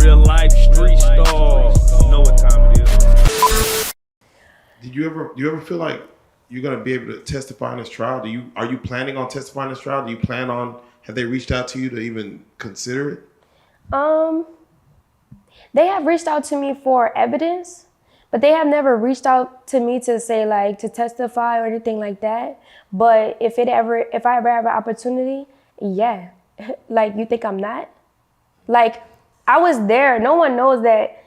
Real life street stars. You know what time it is. Do you ever feel like you're gonna be able to testify in this trial? Are you planning on testifying in this trial? Do you plan on? Have they reached out to you to even consider it? They have reached out to me for evidence, but they have never reached out to me to say like to testify or anything like that. But if I ever have an opportunity, yeah. Like, you think I'm not? Like, I was there. No one knows that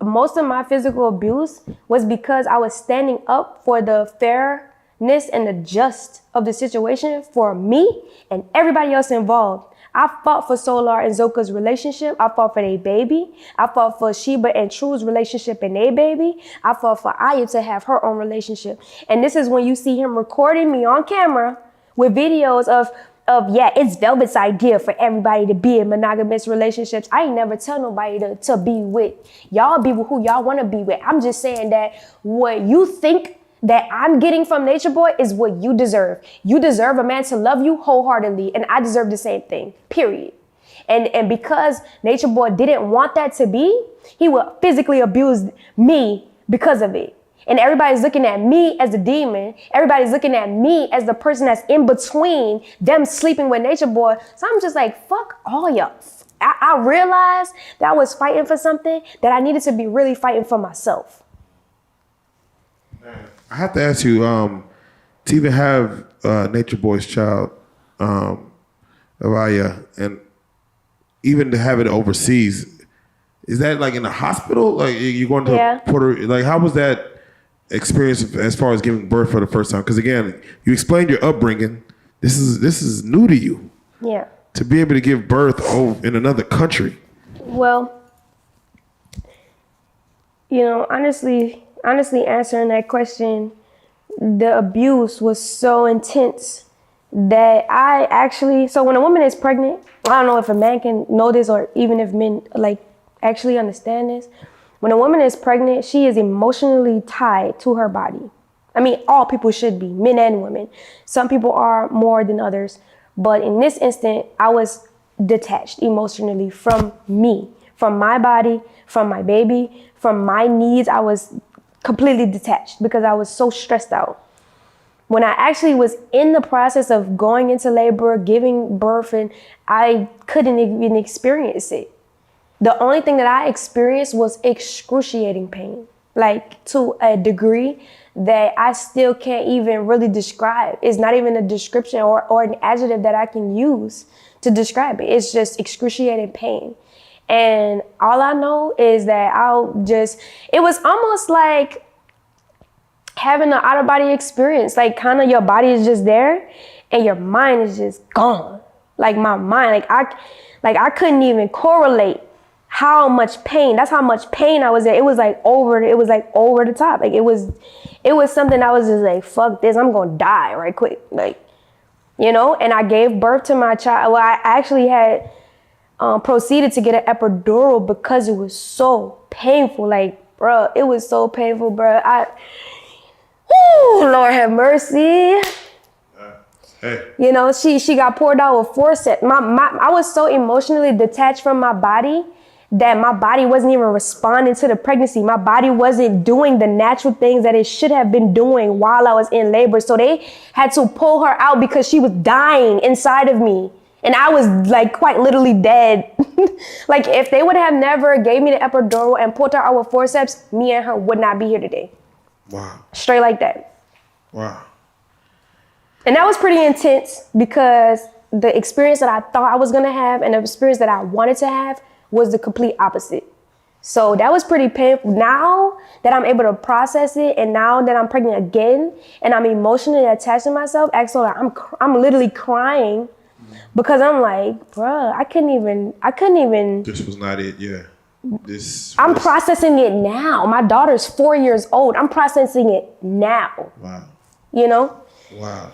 most of my physical abuse was because I was standing up for the fairness and the just of the situation for me and everybody else involved. I fought for Solar and Zoka's relationship. I fought for their baby. I fought for Sheba and True's relationship and their baby. I fought for Aya to have her own relationship. And this is when you see him recording me on camera with videos of yeah, it's Velvet's idea for everybody to be in monogamous relationships. I ain't never tell nobody to be with. Y'all be with who y'all want to be with. I'm just saying that what you think that I'm getting from Nature Boy is what you deserve. You deserve a man to love you wholeheartedly, and I deserve the same thing, period. And because Nature Boy didn't want that to be, he would physically abuse me because of it. And everybody's looking at me as the demon. Everybody's looking at me as the person that's in between them sleeping with Nature Boy. So I'm just like, fuck all y'all. I realized that I was fighting for something that I needed to be really fighting for myself. I have to ask you, to even have Nature Boy's child, Avaya, and even to have it overseas, is that like in a hospital? Like you're going to Puerto? Like how was that experience as far as giving birth for the first time? Because again, you explained your upbringing. This is new to you. Yeah. To be able to give birth in another country. Well, you know, honestly answering that question, the abuse was so intense that so when a woman is pregnant, I don't know if a man can know this or even if men like actually understand this. When a woman is pregnant, she is emotionally tied to her body. I mean, all people should be, men and women. Some people are more than others. But in this instant, I was detached emotionally from me, from my body, from my baby, from my needs. I was completely detached because I was so stressed out. When I actually was in the process of going into labor, giving birth, and I couldn't even experience it. The only thing that I experienced was excruciating pain, like to a degree that I still can't even really describe. It's not even a description or an adjective that I can use to describe it. It's just excruciating pain. And all I know is that it was almost like having an out of body experience, like kind of your body is just there and your mind is just gone. Like my mind, I couldn't even correlate how much pain. That's how much pain I was in. It was like over the top. Like it was something I was just like, fuck this, I'm gonna die right quick. Like, you know, and I gave birth to my child. Well, I actually had proceeded to get an epidural because it was so painful. Like, bro, it was so painful, bro. Lord have mercy. Hey. You know, she got poured out with forceps. I was so emotionally detached from my body that my body wasn't even responding to the pregnancy. My body wasn't doing the natural things that it should have been doing while I was in labor. So they had to pull her out because she was dying inside of me. And I was like quite literally dead. Like if they would have never gave me the epidural and pulled her out with forceps, me and her would not be here today. Wow. Straight like that. Wow. And that was pretty intense because the experience that I thought I was gonna have and the experience that I wanted to have was the complete opposite. So that was pretty painful. Now that I'm able to process it and now that I'm pregnant again and I'm emotionally attached to myself, actually I'm literally crying because I'm like, bruh, I couldn't even. This was not it, yeah. I'm processing it now. My daughter's 4 years old. I'm processing it now. Wow. You know? Wow.